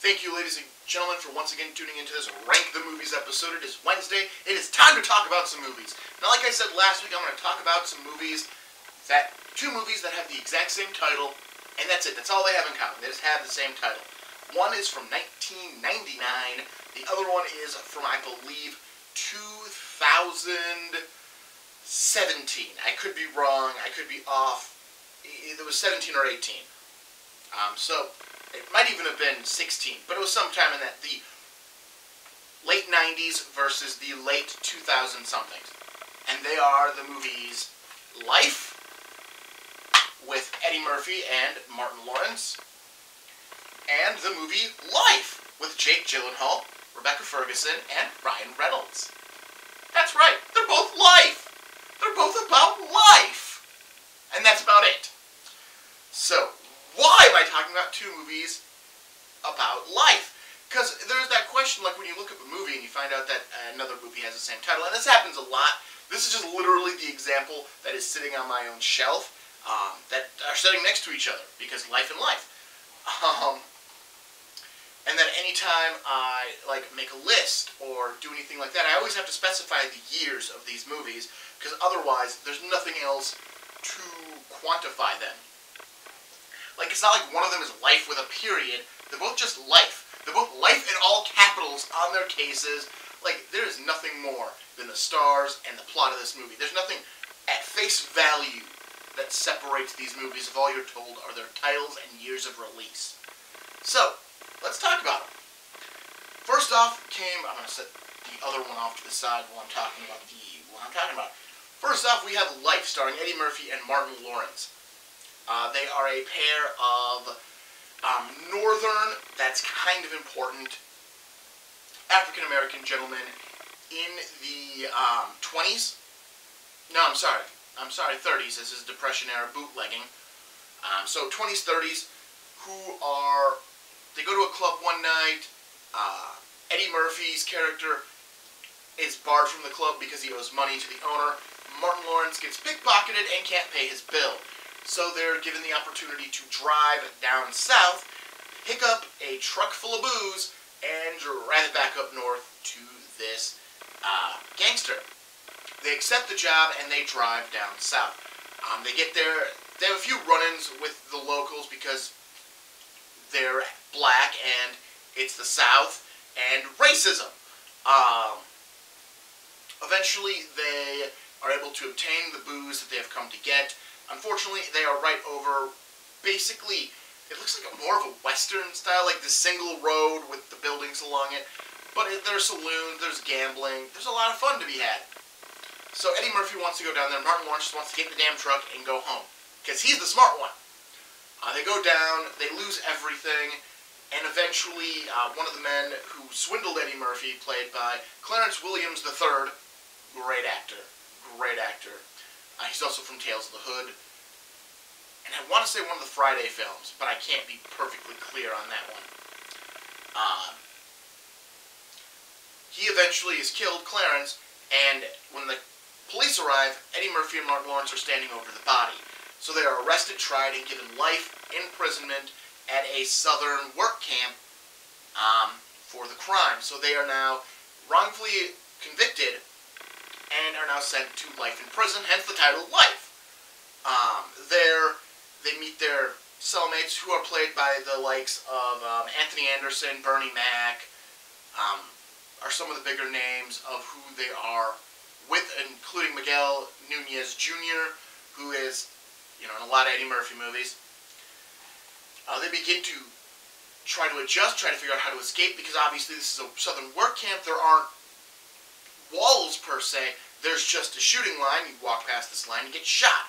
Thank you, ladies and gentlemen, for once again tuning into this Rank the Movies episode. It is Wednesday. It is time to talk about some movies. Now, like I said last week, I'm going to talk about two movies that have the exact same title, and that's it. That's all they have in common. They just have the same title. One is from 1999. The other one is from, I believe, 2017. I could be wrong. I could be off. It was 17 or 18. So it might even have been 16, but it was sometime in the late 90s versus the late 2000-somethings. And they are the movies Life with Eddie Murphy and Martin Lawrence, and the movie Life with Jake Gyllenhaal, Rebecca Ferguson, and Ryan Reynolds. That's right, they're both life! They're both about life! And that's about it. So, why am I talking about two movies about life? Because there's that question, like when you look up a movie and you find out that another movie has the same title, and this happens a lot. This is just literally the example that is sitting on my own shelf that are sitting next to each other, because life and life. And then anytime I make a list or do anything like that, I always have to specify the years of these movies, because otherwise there's nothing else to quantify them. Like, it's not like one of them is life with a period. They're both just life. They're both life in all capitals on their cases. Like, there is nothing more than the stars and the plot of this movie. There's nothing at face value that separates these movies if all you're told are their titles and years of release. So, let's talk about them. First off I'm going to set the other one off to the side while I'm talking about the one I'm talking about. First off, we have Life, starring Eddie Murphy and Martin Lawrence. They are a pair of northern, that's kind of important, African-American gentlemen in the 20s. No, I'm sorry, 30s. This is Depression-era bootlegging. So 20s, 30s, they go to a club one night. Eddie Murphy's character is barred from the club because he owes money to the owner. Martin Lawrence gets pickpocketed and can't pay his bill. So they're given the opportunity to drive down south, pick up a truck full of booze, and drive it back up north to this gangster. They accept the job and they drive down south. They get there, they have a few run-ins with the locals because they're black and it's the South, and racism. Eventually they are able to obtain the booze that they have come to get. Unfortunately, they are right over, basically, it looks like more of a Western style, like the single road with the buildings along it. But there's saloons, there's gambling, there's a lot of fun to be had. So Eddie Murphy wants to go down there, Martin Lawrence just wants to get in the damn truck and go home. Because he's the smart one. They go down, they lose everything, and eventually one of the men who swindled Eddie Murphy, played by Clarence Williams III, great actor. He's also from Tales of the Hood. And I want to say one of the Friday films, but I can't be perfectly clear on that one. He eventually is killed, Clarence, and when the police arrive, Eddie Murphy and Martin Lawrence are standing over the body. So they are arrested, tried, and given life imprisonment at a southern work camp for the crime. So they are now wrongfully convicted and are now sent to life in prison, hence the title Life. There, they meet their cellmates, who are played by the likes of Anthony Anderson, Bernie Mac, are some of the bigger names of who they are with, including Miguel Nunez Jr., who is, in a lot of Eddie Murphy movies. They begin to try to adjust, try to figure out how to escape, because obviously this is a southern work camp. There aren't walls per se, there's just a shooting line. You walk past this line, you get shot.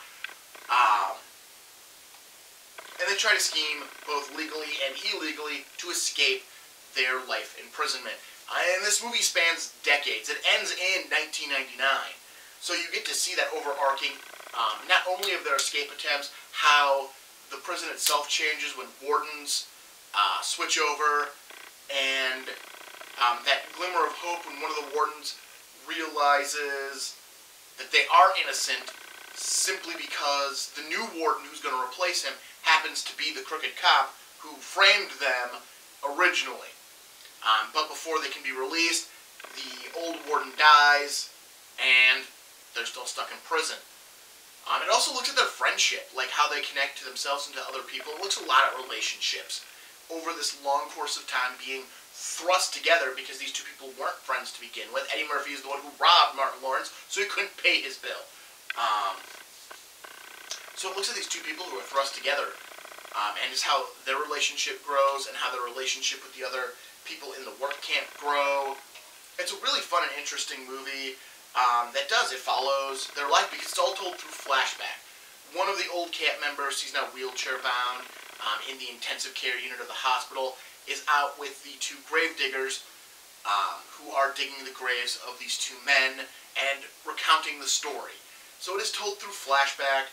And they try to scheme both legally and illegally to escape their life imprisonment. And this movie spans decades. It ends in 1999. So you get to see that overarching, not only of their escape attempts, how the prison itself changes when wardens switch over, and that glimmer of hope when one of the wardens realizes that they are innocent simply because the new warden who's going to replace him happens to be the crooked cop who framed them originally. But before they can be released, the old warden dies, and they're still stuck in prison. It also looks at their friendship, like how they connect to themselves and to other people. It looks a lot at relationships over this long course of time being thrust together because these two people weren't friends to begin with. Eddie Murphy is the one who robbed Martin Lawrence, so he couldn't pay his bill. So it looks at these two people who are thrust together, and is how their relationship grows and how their relationship with the other people in the work camp grow. It's a really fun and interesting movie it follows their life because it's all told through flashback. One of the old camp members, he's now wheelchair bound in the intensive care unit of the hospital, is out with the two grave diggers who are digging the graves of these two men and recounting the story. So it is told through flashback,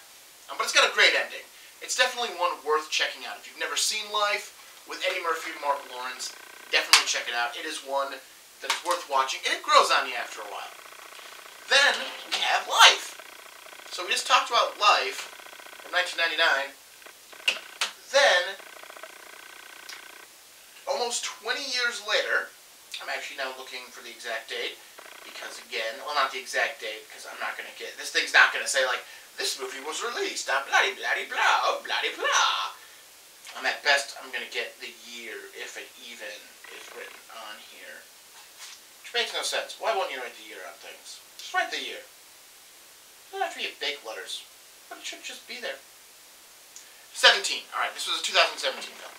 but it's got a great ending. It's definitely one worth checking out. If you've never seen Life with Eddie Murphy and Martin Lawrence, definitely check it out. It is one that is worth watching, and it grows on you after a while. Then we have Life. So we just talked about Life from 1999. Then, almost 20 years later, I'm actually now looking for the exact date, because again, well, not the exact date, because I'm not going to get, this thing's not going to say, like, this movie was released on blah-de-blah-de-blah, blah-de-blah. At best, I'm going to get the year, if it even is written on here. Which makes no sense. Why won't you write the year on things? Just write the year. It doesn't have to be in big letters, but it should just be there. 17. Alright, this was a 2017 film.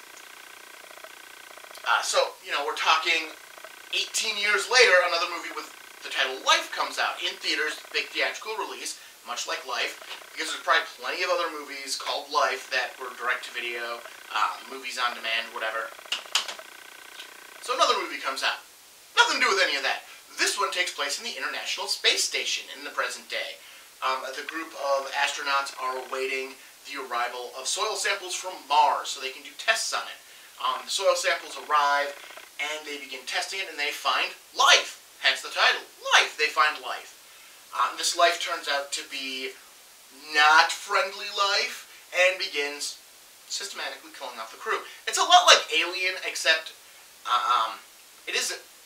So, you know, we're talking 18 years later, another movie with the title Life comes out in theaters, big theatrical release, much like Life, because there's probably plenty of other movies called Life that were direct-to-video, movies on demand, whatever. So another movie comes out. Nothing to do with any of that. This one takes place in the International Space Station in the present day. The group of astronauts are awaiting the arrival of soil samples from Mars so they can do tests on it. The soil samples arrive, and they begin testing it, and they find life. Hence the title, Life. They find life. This life turns out to be not friendly life, and begins systematically killing off the crew. It's a lot like Alien, except it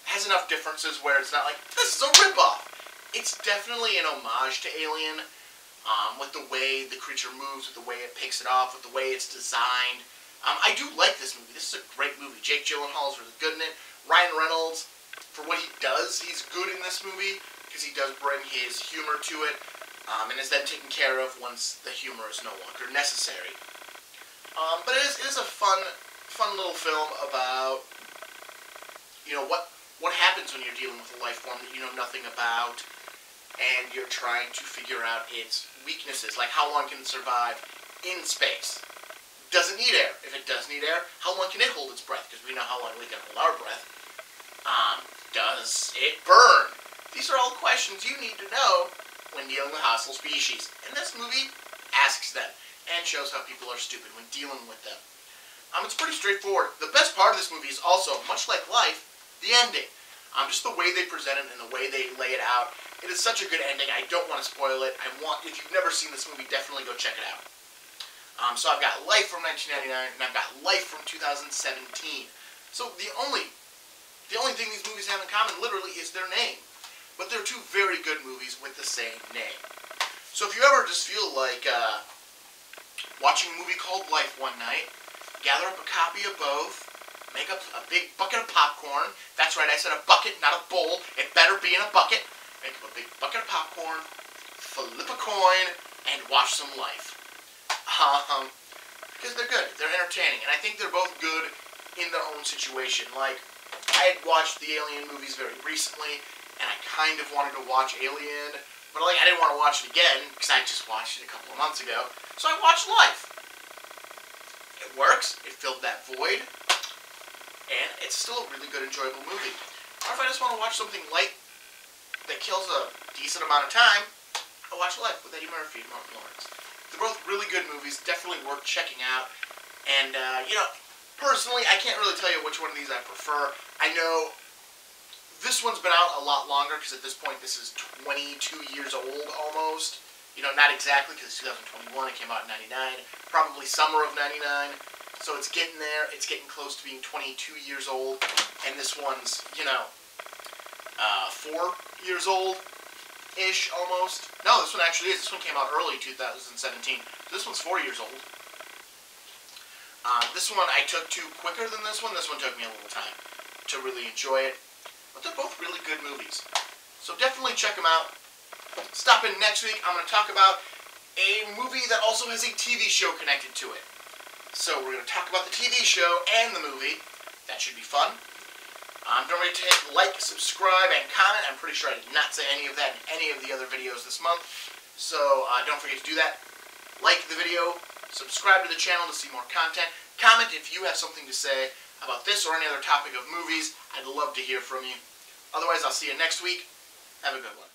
has enough differences where it's not like, this is a ripoff. It's definitely an homage to Alien, with the way the creature moves, with the way it picks it off, with the way it's designed. I do like this movie. This is a great movie. Jake Gyllenhaal is really good in it. Ryan Reynolds, for what he does, he's good in this movie, because he does bring his humor to it, and is then taken care of once the humor is no longer necessary. But it is a fun little film about, you know, what happens when you're dealing with a life form that you know nothing about, and you're trying to figure out its weaknesses, like how long can it survive in space. Does it need air? If it does need air, how long can it hold its breath? Because we know how long we can hold our breath. Does it burn? These are all questions you need to know when dealing with hostile species. And this movie asks them, and shows how people are stupid when dealing with them. It's pretty straightforward. The best part of this movie is also, much like Life, the ending. Just the way they present it and the way they lay it out. It is such a good ending. I don't want to spoil it. If you've never seen this movie, definitely go check it out. So I've got Life from 1999, and I've got Life from 2017. So the only thing these movies have in common, literally, is their name. But they're two very good movies with the same name. So if you ever just feel like watching a movie called Life one night, gather up a copy of both, make up a big bucket of popcorn. That's right, I said a bucket, not a bowl. It better be in a bucket. Make up a big bucket of popcorn, flip a coin, and watch some Life. Because they're good. They're entertaining. And I think they're both good in their own situation. Like, I had watched the Alien movies very recently, and I kind of wanted to watch Alien, but like I didn't want to watch it again, because I just watched it a couple of months ago. So I watched Life. It works. It filled that void. And it's still a really good, enjoyable movie. Or if I just want to watch something light that kills a decent amount of time, I'll watch Life with Eddie Murphy and Martin Lawrence. They're both really good movies, definitely worth checking out. And, you know, personally, I can't really tell you which one of these I prefer. I know this one's been out a lot longer, because at this point this is 22 years old almost. You know, not exactly, because it's 2021, it came out in 99, probably summer of 99. So it's getting there. It's getting close to being 22 years old. And this one's, 4 years old-ish, almost. No, this one actually is. This one came out early 2017. So this one's 4 years old. This one I took to quicker than this one. This one took me a little time to really enjoy it. But they're both really good movies. So definitely check them out. Stop in next week. I'm going to talk about a movie that also has a TV show connected to it. So we're going to talk about the TV show and the movie. That should be fun. Don't forget to hit like, subscribe, and comment. I'm pretty sure I did not say any of that in any of the other videos this month. So don't forget to do that. Like the video. Subscribe to the channel to see more content. Comment if you have something to say about this or any other topic of movies. I'd love to hear from you. Otherwise, I'll see you next week. Have a good one.